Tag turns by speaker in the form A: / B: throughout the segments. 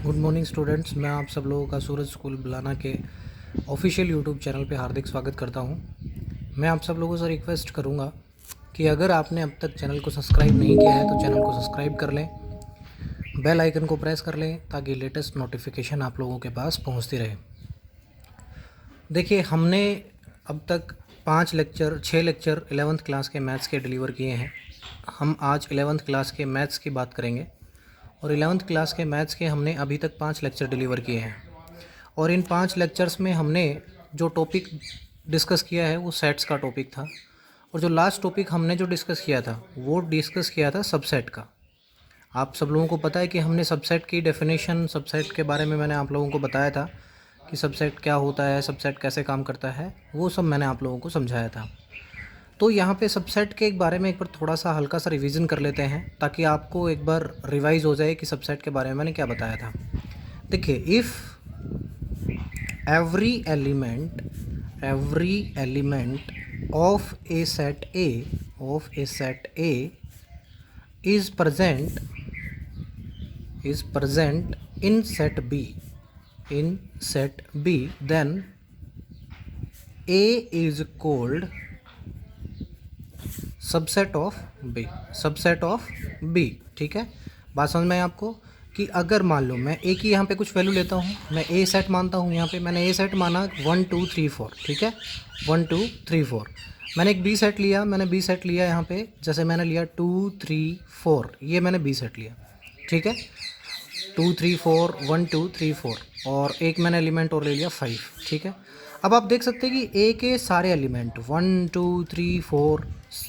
A: Good morning students. मैं आप सब लोगों का सूरज स्कूल बुलाना के ऑफिशियल यूट्यूब चैनल पे हार्दिक स्वागत करता हूं। मैं आप सब लोगों से रिक्वेस्ट करूंगा कि अगर आपने अब तक चैनल को सब्सक्राइब नहीं किया है तो चैनल को सब्सक्राइब कर लें, बेल आइकन को प्रेस कर लें ताकि लेटेस्ट नोटिफिकेशन आप लोगों के पास पहुंचती रहे। देखिए, हमने अब तक 6 लेक्चर 11th क्लास के मैथ्स के डिलीवर किए हैं। हम आज 11th क्लास के मैथ्स की बात करेंगे और 11th क्लास के मैथ्स के हमने अभी तक 5 लेक्चर डिलीवर किए हैं और इन 5 लेक्चर्स में हमने जो टॉपिक डिस्कस किया है वो सेट्स का टॉपिक था और जो लास्ट टॉपिक हमने जो डिस्कस किया था वो डिस्कस किया था सबसेट का। आप सब लोगों को पता है कि हमने सबसेट की डेफिनेशन, सबसेट के बारे में मैंने आप लोगों को बताया था कि सबसेट क्या होता है, सबसेट कैसे काम करता है, वो सब मैंने आप लोगों को समझाया था। तो यहाँ पे सबसेट के बारे में एक बार थोड़ा सा हल्का सा रिवीजन कर लेते हैं ताकि आपको एक बार रिवाइज हो जाए कि सबसेट के बारे में मैंने क्या बताया था। देखिए, if every element of a set A is present in set B, then A is called subset of B. ठीक है, बात समझ में आई आपको कि अगर मान लो मैं ए की यहाँ पे कुछ वैल्यू लेता हूँ, मैं ए सेट मानता हूँ, यहाँ पे मैंने ए सेट माना 1 2 3 4। ठीक है, 1 2 3 4। मैंने एक बी सेट लिया, यहाँ पे जैसे मैंने लिया 2 3 4, ये मैंने बी सेट लिया। ठीक है, 2 3 4 1 2 3 4 और एक मैंने एलिमेंट और ले लिया 5। ठीक है, अब आप देख सकते हैं कि ए के सारे एलिमेंट 1 2 3 4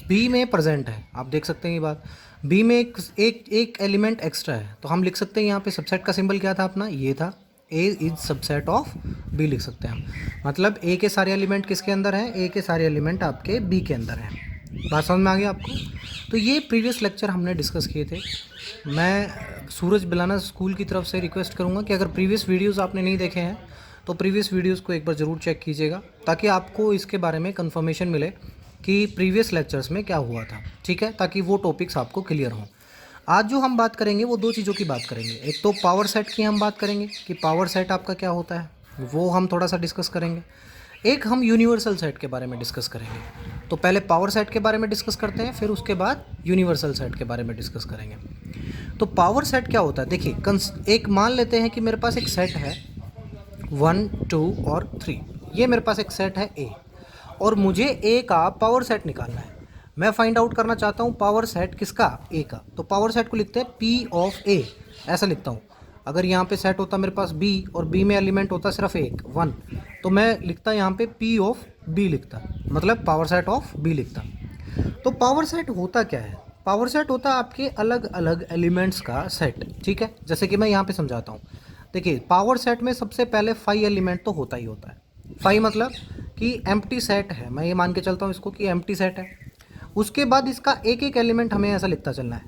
A: बी में प्रेजेंट है। आप देख सकते हैं ये बात, बी में एक एलिमेंट एक्स्ट्रा है, तो हम लिख सकते हैं यहाँ पे सबसेट का सिंबल क्या था अपना, ये था। ए इज सबसेट ऑफ बी लिख सकते हैं हम, मतलब ए के सारे एलिमेंट किसके अंदर हैं, ए के सारे एलिमेंट आपके बी के अंदर हैं। बात समझ में आ गई आपको? तो ये प्रीवियस लेक्चर हमने डिस्कस किए थे। मैं सूरज बिलाना स्कूल की तरफ से रिक्वेस्ट करूँगा कि अगर प्रीवियस वीडियोज़ आपने नहीं देखे हैं तो प्रीवियस वीडियोज़ को एक बार ज़रूर चेक कीजिएगा ताकि आपको इसके बारे में कंफर्मेशन मिले कि प्रीवियस लेक्चर्स में क्या हुआ था। ठीक है, ताकि वो टॉपिक्स आपको क्लियर हों। आज जो हम बात करेंगे वो दो चीज़ों की बात करेंगे। एक तो पावर सेट की हम बात करेंगे कि पावर सेट आपका क्या होता है, वो हम थोड़ा सा डिस्कस करेंगे। एक हम यूनिवर्सल सेट के बारे में डिस्कस करेंगे। तो पहले पावर सेट के बारे में डिस्कस करते हैं, फिर उसके बाद यूनिवर्सल सेट के बारे में डिस्कस करेंगे। तो पावर सेट क्या होता है, देखिए एक मान लेते हैं कि मेरे पास एक सेट है 1 2 और 3। ये मेरे पास एक सेट है ए और मुझे ए का पावर सेट निकालना है। मैं फाइंड आउट करना चाहता हूँ पावर सेट किसका, ए का। तो पावर सेट को लिखते हैं पी ऑफ ए, ऐसा लिखता हूँ। अगर यहाँ पे सेट होता मेरे पास बी और बी में एलिमेंट होता सिर्फ एक 1, तो मैं लिखता यहाँ पे पी ऑफ बी लिखता, मतलब पावर सेट ऑफ बी लिखता। तो पावर सेट होता क्या है, पावर सेट होता है आपके अलग अलग एलिमेंट्स का सेट। ठीक है, जैसे कि मैं यहाँ पे समझाता हूँ। देखिए, पावर सेट में सबसे पहले 5 एलिमेंट तो होता ही होता है। 5 मतलब कि एम्प्टी सेट है, मैं ये मान के चलता हूँ इसको कि एम्प्टी सेट है। उसके बाद इसका एक एक एलिमेंट हमें ऐसा लिखता चलना है,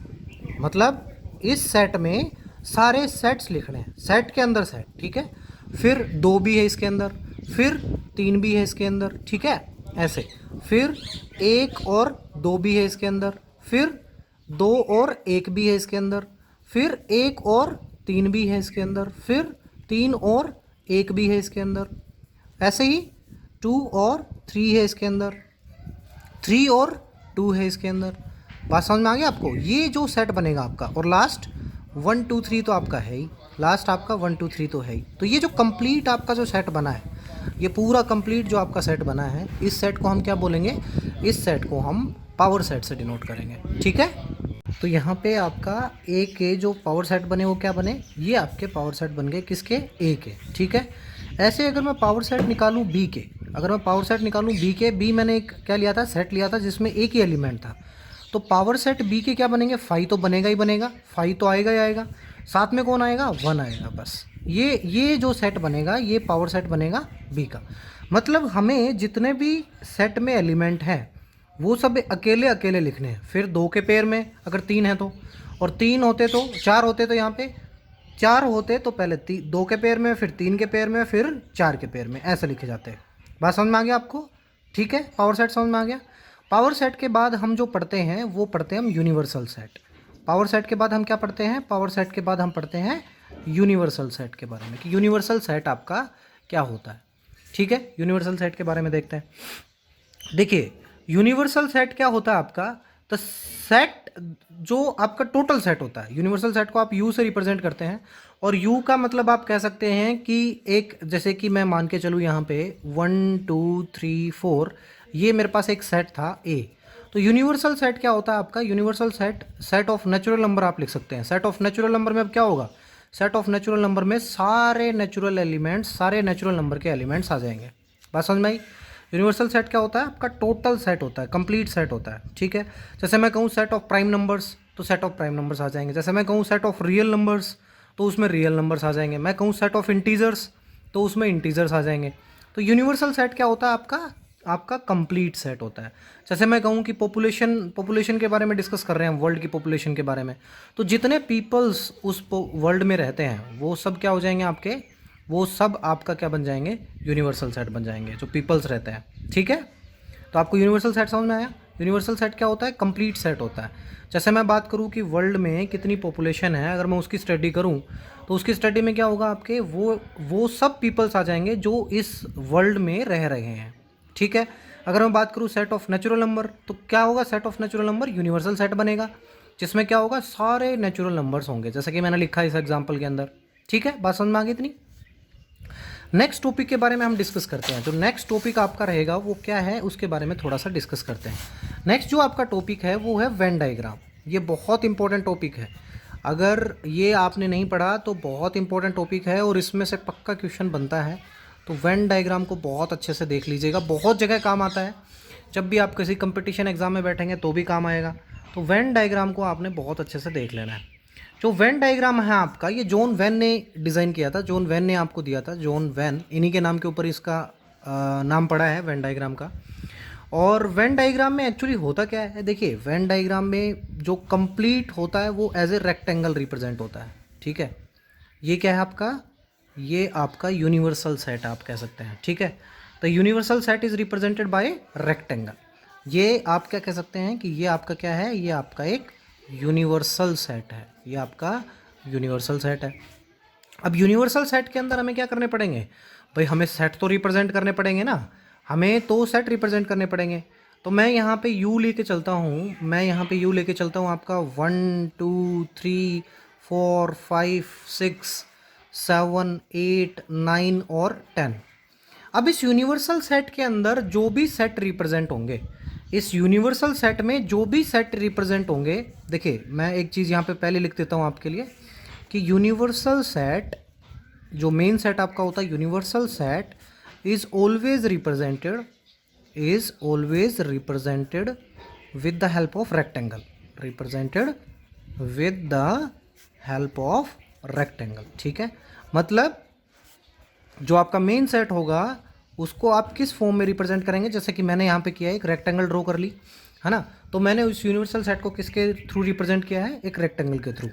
A: मतलब इस सेट में सारे सेट्स लिखने हैं, सेट के अंदर सेट। ठीक है, फिर 2 भी है इसके अंदर, फिर 3 भी है इसके अंदर। ठीक है, ऐसे फिर 1 और 2 भी है इसके अंदर, फिर 2 और 1 भी है इसके अंदर, फिर 1 और 3 भी है इसके अंदर, फिर 3 और 1 भी है इसके अंदर। ऐसे ही 2 और 3 है इसके अंदर, 3 और 2 है इसके अंदर। बात समझ में आ गया आपको? ये जो सेट बनेगा आपका, और लास्ट 1 2 3 तो आपका है ही, लास्ट आपका 1 2 3 तो है ही। तो ये जो कंप्लीट आपका जो सेट बना है, ये पूरा कंप्लीट जो आपका सेट बना है, इस सेट को हम क्या बोलेंगे, इस सेट को हम पावर सेट से डिनोट करेंगे। ठीक है, तो यहाँ पे आपका ए के जो पावर सेट बने वो क्या बने, ये आपके पावर सेट बन गए किसके, ए के। ठीक है, ऐसे अगर मैं पावर सेट निकालूँ बी के, अगर मैं पावर सेट निकालूँ बी के, बी मैंने एक क्या लिया था, सेट लिया था जिसमें एक ही एलिमेंट था। तो पावर सेट बी के क्या बनेंगे, 5 तो बनेगा ही बनेगा, 5 तो आएगा ही आएगा, साथ में कौन आएगा, 1 आएगा। बस ये जो सेट बनेगा ये पावर सेट बनेगा बी का। मतलब हमें जितने भी सेट में एलिमेंट हैं वो सब अकेले अकेले लिखने हैं, फिर 2 के पेयर में अगर 3 है तो, और 3 होते तो 4 होते, तो यहाँ पे 4 होते तो पहले 2 के पेयर में, फिर 3 के पेयर में, फिर 4 के पेयर में, ऐसे लिखे जाते हैं। बात समझ में आ गया आपको? ठीक है, पावर सेट समझ में आ गया। पावर सेट के बाद हम जो पढ़ते हैं वो पढ़ते हैं हम यूनिवर्सल सेट। पावर सेट के बाद हम क्या पढ़ते हैं, पावर सेट के बाद हम पढ़ते हैं यूनिवर्सल सेट के बारे में कि यूनिवर्सल सेट आपका क्या होता है। ठीक है, यूनिवर्सल सेट के बारे में देखते हैं। देखिए यूनिवर्सल सेट क्या होता है आपका, तो सेट जो आपका टोटल सेट होता है, यूनिवर्सल सेट को आप यू से रिप्रेजेंट करते हैं, और यू का मतलब आप कह सकते हैं कि एक, जैसे कि मैं मान के चलूँ यहाँ पे 1 2 3 4, ये मेरे पास एक सेट था ए। तो यूनिवर्सल सेट क्या होता है आपका, universal set set of natural number आप लिख सकते हैं। सेट ऑफ नेचुरल नंबर में अब क्या होगा, सेट ऑफ नेचुरल नंबर में सारे नेचुरल एलिमेंट्स, सारे नेचुरल नंबर के एलिमेंट्स आ जाएंगे। बात समझ में आई। यूनिवर्सल सेट क्या होता है आपका, टोटल सेट होता है, कंप्लीट सेट होता है। ठीक है, जैसे मैं कहूँ सेट ऑफ प्राइम नंबर्स, तो सेट ऑफ प्राइम नंबर्स आ जाएंगे। जैसे मैं कहूँ सेट ऑफ रियल नंबर्स, तो उसमें रियल नंबर्स आ जाएंगे। मैं कहूँ सेट ऑफ इंटीजर्स, तो उसमें इंटीजर्स आ जाएंगे। तो यूनिवर्सल सेट क्या होता है आपका, आपका कंप्लीट सेट होता है। जैसे मैं कहूँ कि पॉपुलेशन के बारे में डिस्कस कर रहे हैं, वर्ल्ड की पॉपुलेशन के बारे में, तो जितने पीपल्स उस वर्ल्ड में रहते हैं वो सब क्या हो जाएंगे आपके, वो सब आपका क्या बन जाएंगे, यूनिवर्सल सेट बन जाएंगे, जो पीपल्स रहते हैं। ठीक है, तो आपको यूनिवर्सल सेट समझ में आया। यूनिवर्सल सेट क्या होता है, कंप्लीट सेट होता है। जैसे मैं बात करूँ कि वर्ल्ड में कितनी पॉपुलेशन है, अगर मैं उसकी स्टडी करूँ, तो उसकी स्टडी में क्या होगा आपके, वो सब पीपल्स आ जाएंगे जो इस वर्ल्ड में रह रहे हैं। ठीक है, अगर मैं बात करूँ सेट ऑफ नेचुरल नंबर, तो क्या होगा, set of natural number universal set बनेगा, जिसमें क्या होगा, सारे नेचुरल नंबर्स होंगे, जैसे कि मैंने लिखा है इस एग्जाम्पल के अंदर। ठीक है, बात समझ में आ गई इतनी। नेक्स्ट टॉपिक के बारे में हम डिस्कस करते हैं। जो नेक्स्ट टॉपिक आपका रहेगा वो क्या है, उसके बारे में थोड़ा सा डिस्कस करते हैं। नेक्स्ट जो आपका टॉपिक है वो है वेन डायग्राम। ये बहुत इंपॉर्टेंट टॉपिक है, अगर ये आपने नहीं पढ़ा तो बहुत इंपॉर्टेंट टॉपिक है, और इसमें से पक्का क्वेश्चन बनता है। तो वेन डायग्राम को बहुत अच्छे से देख लीजिएगा, बहुत जगह काम आता है। जब भी आप किसी कंपटीशन एग्जाम में बैठेंगे तो भी काम आएगा। तो वेन डायग्राम को आपने बहुत अच्छे से देख लेना है। जो वेन डायग्राम है आपका, ये जॉन वेन ने डिज़ाइन किया था, जॉन वेन ने आपको दिया था, जॉन वेन, इन्हीं के नाम के ऊपर इसका नाम पड़ा है वेन डायग्राम का। और वेन डायग्राम में एक्चुअली होता क्या है, देखिए वेन डायग्राम में जो कंप्लीट होता है वो एज ए रेक्टेंगल रिप्रेजेंट होता है। ठीक है, ये क्या है आपका, ये आपका यूनिवर्सल सेट आप कह सकते हैं। ठीक है, तो universal set is represented by rectangle. ये आप क्या कह सकते हैं कि ये आपका क्या है, ये आपका एक यूनिवर्सल सेट है, ये आपका यूनिवर्सल सेट है। अब यूनिवर्सल सेट के अंदर हमें क्या करने पड़ेंगे भाई, हमें सेट तो रिप्रेजेंट करने पड़ेंगे ना, हमें तो सेट रिप्रेजेंट करने पड़ेंगे। तो मैं यहाँ पे यू लेके चलता हूँ, मैं यहाँ पे यू लेके चलता हूँ आपका 1 2 3 4 5 6 7 8 9 और 10। अब इस यूनिवर्सल सेट के अंदर जो भी सेट रिप्रेजेंट होंगे, इस यूनिवर्सल सेट में जो भी सेट रिप्रेजेंट होंगे, देखिए मैं एक चीज़ यहाँ पे पहले लिख देता हूँ आपके लिए कि यूनिवर्सल सेट, जो मेन सेट आपका होता है, universal set is always represented with the help of rectangle, represented with the help of rectangle. ठीक है, मतलब जो आपका मेन सेट होगा उसको आप किस फॉर्म में रिप्रेजेंट करेंगे, जैसे कि मैंने यहाँ पे किया है, एक रेक्टेंगल ड्रॉ कर ली है ना, तो मैंने उस यूनिवर्सल सेट को किसके थ्रू रिप्रेजेंट किया है, एक रेक्टेंगल के थ्रू।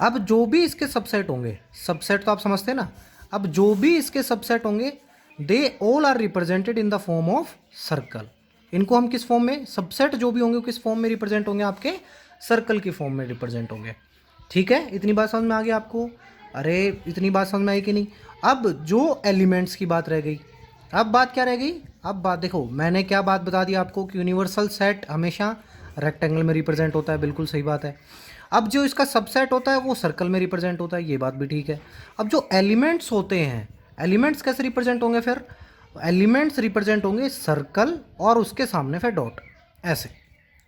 A: अब जो भी इसके सबसेट होंगे, सबसेट तो आप समझते हैं ना, अब जो भी इसके सबसेट होंगे they all are represented in the form of circle. इनको हम किस फॉर्म में, सबसेट जो भी होंगे किस फॉर्म में रिप्रेजेंट होंगे, आपके सर्कल की फॉर्म में रिप्रेजेंट होंगे। ठीक है, इतनी बात समझ में आ गई आपको, अरे इतनी बात समझ में आई कि नहीं। अब जो एलिमेंट्स की बात रह गई, अब बात क्या रह गई, अब बात देखो मैंने क्या बात बता दी आपको कि यूनिवर्सल सेट हमेशा रेक्टेंगल में रिप्रेजेंट होता है, बिल्कुल सही बात है। अब जो इसका सबसेट होता है वो सर्कल में रिप्रेजेंट होता है, ये बात भी ठीक है। अब जो एलिमेंट्स होते हैं, एलिमेंट्स कैसे रिप्रेजेंट होंगे, फिर एलिमेंट्स रिप्रेजेंट होंगे सर्कल और उसके सामने फिर डॉट, ऐसे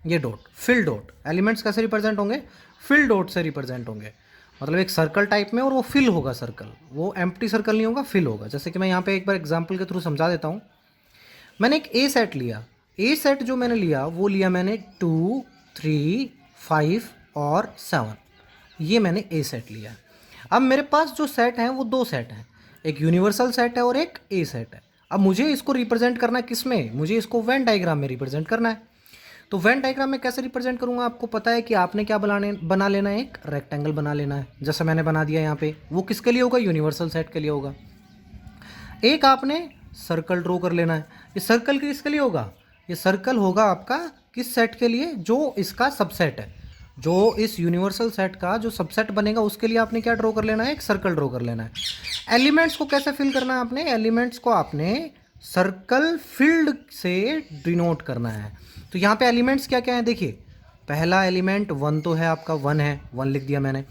A: ये डॉट, फिल डॉट। एलिमेंट्स कैसे रिप्रेजेंट होंगे, फिल डॉट से रिप्रेजेंट होंगे, मतलब एक सर्कल टाइप में, और वो फिल होगा सर्कल, वो एम्प्टी सर्कल नहीं होगा, फिल होगा। जैसे कि मैं यहाँ पे एक बार एग्जांपल के थ्रू समझा देता हूँ। मैंने एक ए सेट लिया, ए सेट जो मैंने लिया वो लिया मैंने 2 3 5 और 7, ये मैंने ए सेट लिया। अब मेरे पास जो सेट हैं वो दो सेट हैं, एक यूनिवर्सल सेट है और एक ए सेट है। अब मुझे इसको रिप्रेजेंट करना है किस में, मुझे इसको वेन डायग्राम में रिप्रेजेंट करना है। तो वेन डायग्राम में कैसे रिप्रेजेंट करूंगा, आपको पता है कि आपने क्या बना लेना है, एक रेक्टेंगल बना लेना है, जैसे मैंने बना दिया यहाँ पे। वो किसके लिए होगा, यूनिवर्सल सेट के लिए होगा। एक आपने सर्कल ड्रॉ कर लेना है, ये सर्कल किसके लिए होगा, ये सर्कल होगा आपका किस सेट के लिए, जो इसका सबसेट है। जो इस यूनिवर्सल सेट का जो सबसेट बनेगा उसके लिए आपने क्या ड्रॉ कर लेना है, एक सर्कल ड्रॉ कर लेना है। एलिमेंट्स को कैसे फिल करना है आपने, एलिमेंट्स को आपने सर्कल फिल्ड से डिनोट करना है। तो यहाँ पे एलिमेंट्स क्या क्या है देखिए, पहला एलिमेंट 1 तो है आपका, 1 है, 1 लिख दिया मैंने।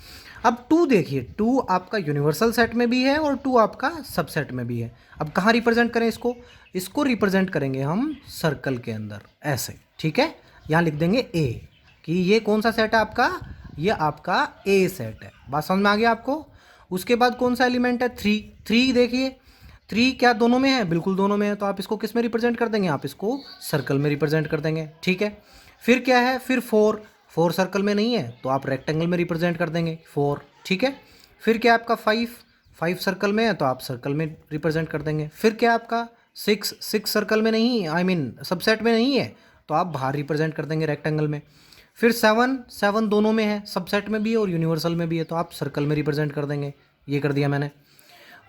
A: अब 2 देखिए, 2 आपका यूनिवर्सल सेट में भी है और 2 आपका सबसेट में भी है। अब कहाँ रिप्रेजेंट करें इसको, इसको रिप्रेजेंट करेंगे हम सर्कल के अंदर ऐसे, ठीक है। यहाँ लिख देंगे ए, कि ये कौन सा सेट है आपका, ये आपका ए सेट है। बात समझ में आ गया आपको। उसके बाद कौन सा एलिमेंट है, 3। 3 देखिए, 3 क्या दोनों में है, बिल्कुल दोनों में है। तो आप इसको किस में रिप्रेजेंट कर देंगे, आप इसको सर्कल में रिप्रेजेंट कर देंगे, ठीक है। फिर क्या है, फिर 4, 4 सर्कल में नहीं है तो आप रेक्टेंगल में रिप्रेजेंट कर देंगे 4, ठीक है। फिर क्या आपका 5, 5 सर्कल में है तो आप सर्कल में रिप्रेजेंट कर देंगे। फिर क्या आपका 6, 6 सर्कल में नहीं, आई मीन सबसेट में नहीं है तो आप बाहर रिप्रेजेंट कर देंगे रेक्टेंगल में। फिर 7, 7 दोनों में है, सबसेट में भी है और यूनिवर्सल में भी है तो आप सर्कल में रिप्रेजेंट कर देंगे, ये कर दिया मैंने।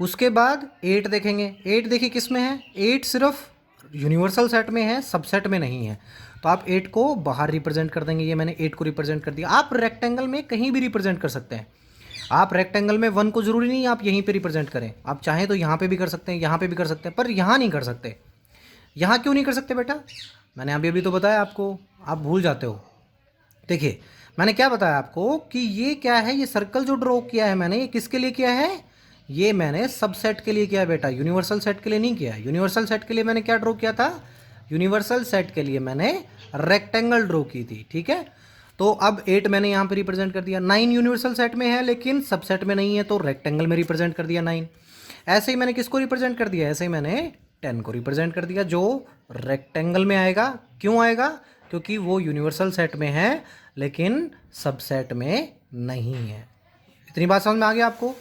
A: उसके बाद 8 देखेंगे, 8 देखिए किस में है, 8 सिर्फ यूनिवर्सल सेट में है, सबसेट में नहीं है तो आप 8 को बाहर रिप्रेजेंट कर देंगे, ये मैंने 8 को रिप्रेजेंट कर दिया। आप रेक्टेंगल में कहीं भी रिप्रेजेंट कर सकते हैं, आप रेक्टेंगल में 1 को ज़रूरी नहीं आप यहीं पे रिप्रेजेंट करें, आप चाहें तो यहाँ पे भी कर सकते हैं, यहाँ पे भी कर सकते हैं, पर यहाँ नहीं कर सकते। यहाँ क्यों नहीं कर सकते बेटा, मैंने अभी तो बताया आपको, आप भूल जाते हो। देखिए मैंने क्या बताया आपको कि ये क्या है, ये सर्कल जो ड्रॉ किया है मैंने, ये किसके लिए किया है, ये मैंने सबसेट के लिए किया है बेटा, यूनिवर्सल सेट के लिए नहीं किया। यूनिवर्सल सेट के लिए मैंने क्या ड्रॉ किया था, यूनिवर्सल सेट के लिए मैंने रेक्टेंगल ड्रॉ की थी, ठीक है। तो अब 8 मैंने यहाँ पे रिप्रेजेंट कर दिया। 9 यूनिवर्सल सेट में है लेकिन सबसेट में नहीं है तो रेक्टेंगल में रिप्रेजेंट कर दिया 9। ऐसे ही मैंने किसको रिप्रेजेंट कर दिया, ऐसे ही मैंने 10 को रिप्रेजेंट कर दिया, जो रेक्टेंगल में आएगा। क्यों आएगा, क्योंकि वो यूनिवर्सल सेट में है लेकिन सबसेट में नहीं है। इतनी बात समझ में आ गया आपको।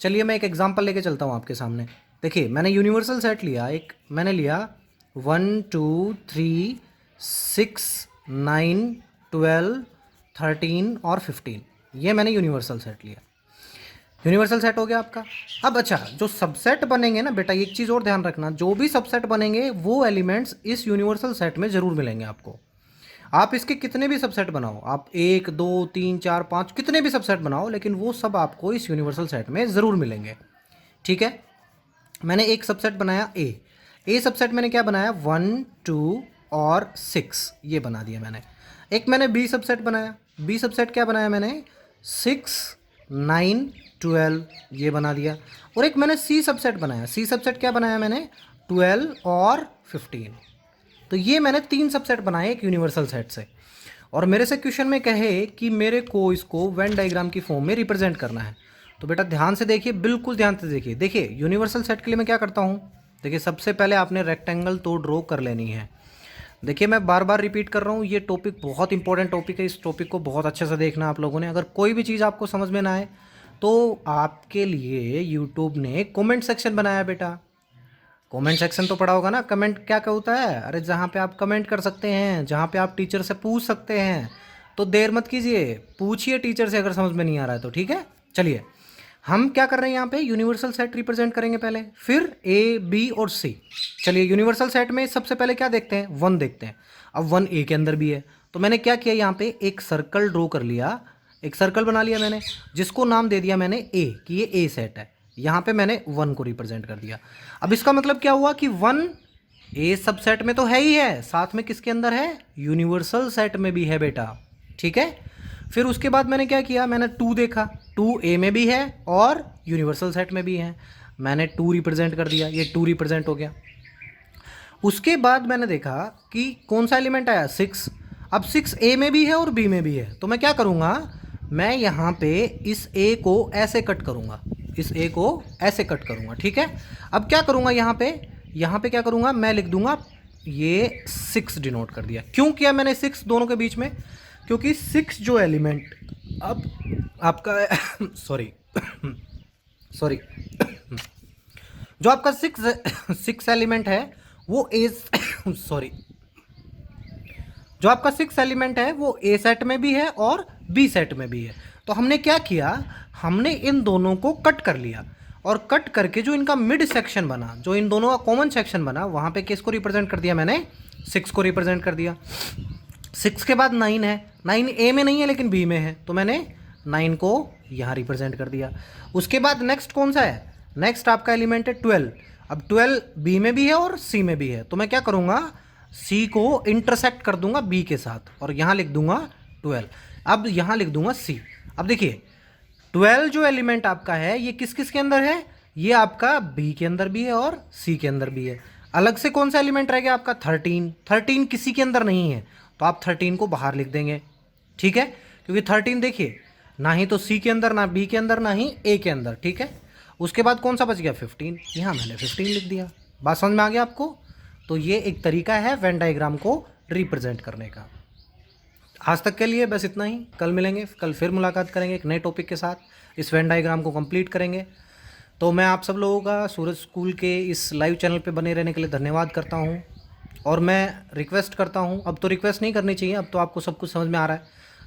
A: चलिए मैं एक एग्जांपल लेके चलता हूँ आपके सामने। देखिए मैंने यूनिवर्सल सेट लिया, एक मैंने लिया 1 2 3 6 9 12 13 और 15, ये मैंने यूनिवर्सल सेट लिया। यूनिवर्सल सेट हो गया आपका। अब अच्छा, जो सबसेट बनेंगे ना बेटा, एक चीज़ और ध्यान रखना, जो भी सबसेट बनेंगे वो एलिमेंट्स इस यूनिवर्सल सेट में ज़रूर मिलेंगे आपको। आप इसके कितने भी सबसेट बनाओ, आप 1 2 3 4 5 कितने भी सबसेट बनाओ, लेकिन वो सब आपको इस यूनिवर्सल सेट में ज़रूर मिलेंगे, ठीक है। मैंने एक सबसेट बनाया ए सबसेट मैंने क्या बनाया, 1 2 और 6, ये बना दिया मैंने। एक मैंने बी सबसेट बनाया, बी सबसेट क्या बनाया मैंने, 6 9 12, ये बना दिया। और एक मैंने सी सबसेट बनाया, सी सबसेट क्या बनाया मैंने, 12 और 15। तो ये मैंने 3 सबसेट बनाए एक यूनिवर्सल सेट से। और मेरे से क्वेश्चन में कहे कि मेरे को इसको वेन डायग्राम की फॉर्म में रिप्रेजेंट करना है, तो बेटा ध्यान से देखिए, बिल्कुल ध्यान से देखिए। देखिए यूनिवर्सल सेट के लिए मैं क्या करता हूँ, देखिए सबसे पहले आपने रेक्टेंगल तो ड्रॉ कर लेनी है। देखिए मैं बार बार रिपीट कर रहा हूँ, ये टॉपिक बहुत इंपॉर्टेंट टॉपिक है, इस टॉपिक को बहुत अच्छे से देखना आप लोगों ने। अगर कोई भी चीज़ आपको समझ में ना आए तो आपके लिए यूट्यूब ने कमेंट सेक्शन बनाया बेटा। कमेंट सेक्शन तो पढ़ा होगा ना, कमेंट क्या होता है, अरे जहाँ पे आप कमेंट कर सकते हैं, जहाँ पे आप टीचर से पूछ सकते हैं। तो देर मत कीजिए, पूछिए टीचर से अगर समझ में नहीं आ रहा है तो, ठीक है। चलिए हम क्या कर रहे हैं यहाँ पे, यूनिवर्सल सेट रिप्रेजेंट करेंगे पहले, फिर ए बी और सी। चलिए यूनिवर्सल सेट में सबसे पहले क्या देखते हैं, 1 देखते हैं। अब 1 ए के अंदर भी है तो मैंने क्या किया, यहाँ पे एक सर्कल ड्रॉ कर लिया, एक सर्कल बना लिया मैंने, जिसको नाम दे दिया मैंने ए, कि ये ए सेट है। यहाँ पे मैंने 1 को रिप्रेजेंट कर दिया। अब इसका मतलब क्या हुआ कि 1 ए सबसेट में तो है ही है, साथ में किसके अंदर है, यूनिवर्सल सेट में भी है बेटा, ठीक है। फिर उसके बाद मैंने क्या किया, मैंने 2 देखा, 2 ए में भी है और यूनिवर्सल सेट में भी है, मैंने 2 रिप्रेजेंट कर दिया, ये 2 रिप्रेजेंट हो गया। उसके बाद मैंने देखा कि कौन सा एलिमेंट आया, 6। अब 6 ए में भी है और बी में भी है, तो मैं क्या करूँगा, मैं यहाँ पे इस ए को ऐसे कट करूँगा, इस ए को ऐसे कट करूँगा, ठीक है। अब क्या करूँगा, यहाँ पे क्या करूँगा, मैं लिख दूँगा ये 6 डिनोट कर दिया। क्यों किया मैंने 6 दोनों के बीच में, क्योंकि 6 जो एलिमेंट अब आपका सॉरी जो आपका 6 एलिमेंट है वो ए सॉरी जो आपका 6 एलिमेंट है वो ए सेट में भी है और बी सेट में भी है। तो हमने क्या किया, हमने इन दोनों को कट कर लिया और कट करके जो इनका मिड सेक्शन बना, जो इन दोनों का कॉमन सेक्शन बना, वहाँ पे किसको रिप्रेजेंट कर दिया मैंने, 6 को रिप्रेजेंट कर दिया। 6 के बाद 9 है, 9 ए में नहीं है लेकिन बी में है, तो मैंने 9 को यहाँ रिप्रेजेंट कर दिया। उसके बाद नेक्स्ट कौन सा है, नेक्स्ट आपका एलिमेंट है 12। अब 12 बी में भी है और सी में भी है, तो मैं क्या करूँगा, सी को इंटरसेक्ट कर दूंगा बी के साथ और यहाँ लिख दूंगा 12। अब यहाँ लिख दूंगा सी। अब देखिए 12 जो एलिमेंट आपका है ये किस किस के अंदर है, ये आपका बी के अंदर भी है और सी के अंदर भी है। अलग से कौन सा एलिमेंट रह गया आपका 13, 13 किसी के अंदर नहीं है, तो आप 13 को बाहर लिख देंगे, ठीक है, क्योंकि 13 देखिए ना ही तो सी के अंदर, ना बी के अंदर, ना ही ए के अंदर, ठीक है। उसके बाद कौन सा बच गया 15, यहाँ मैंने 15 लिख दिया। बात समझ में आ गया आपको। तो ये एक तरीका है वेन डायग्राम को रिप्रेजेंट करने का। आज तक के लिए बस इतना ही, कल मिलेंगे, कल फिर मुलाकात करेंगे एक नए टॉपिक के साथ, इस वेन डायग्राम को कंप्लीट करेंगे। तो मैं आप सब लोगों का सूरज स्कूल के इस लाइव चैनल पे बने रहने के लिए धन्यवाद करता हूँ। और मैं रिक्वेस्ट करता हूँ, अब तो रिक्वेस्ट नहीं करनी चाहिए, अब तो आपको सब कुछ समझ में आ रहा है,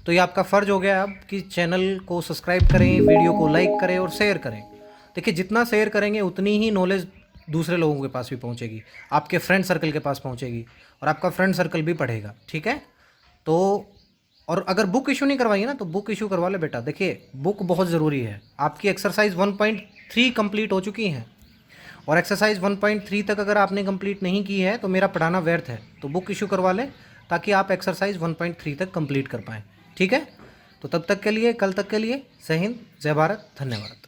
A: तो ये आपका फ़र्ज़ हो गया अब कि चैनल को सब्सक्राइब करें, वीडियो को लाइक करें और शेयर करें। देखिए जितना शेयर करेंगे उतनी ही नॉलेज दूसरे लोगों के पास भी पहुंचेगी, आपके फ्रेंड सर्कल के पास पहुंचेगी और आपका फ्रेंड सर्कल भी पढ़ेगा, ठीक है। तो और अगर बुक इशू नहीं करवाइए ना, तो बुक इशू करवा ले बेटा। देखिए बुक बहुत ज़रूरी है, आपकी एक्सरसाइज 1.3 कंप्लीट हो चुकी हैं और एक्सरसाइज 1.3 तक अगर आपने कंप्लीट नहीं की है तो मेरा पढ़ाना व्यर्थ है। तो बुक इशू करवा लें ताकि आप एक्सरसाइज 1.3 तक कंप्लीट कर पाएँ, ठीक है। तो तब तक के लिए, कल तक के लिए, जय हिंद, जय भारत, धन्यवाद।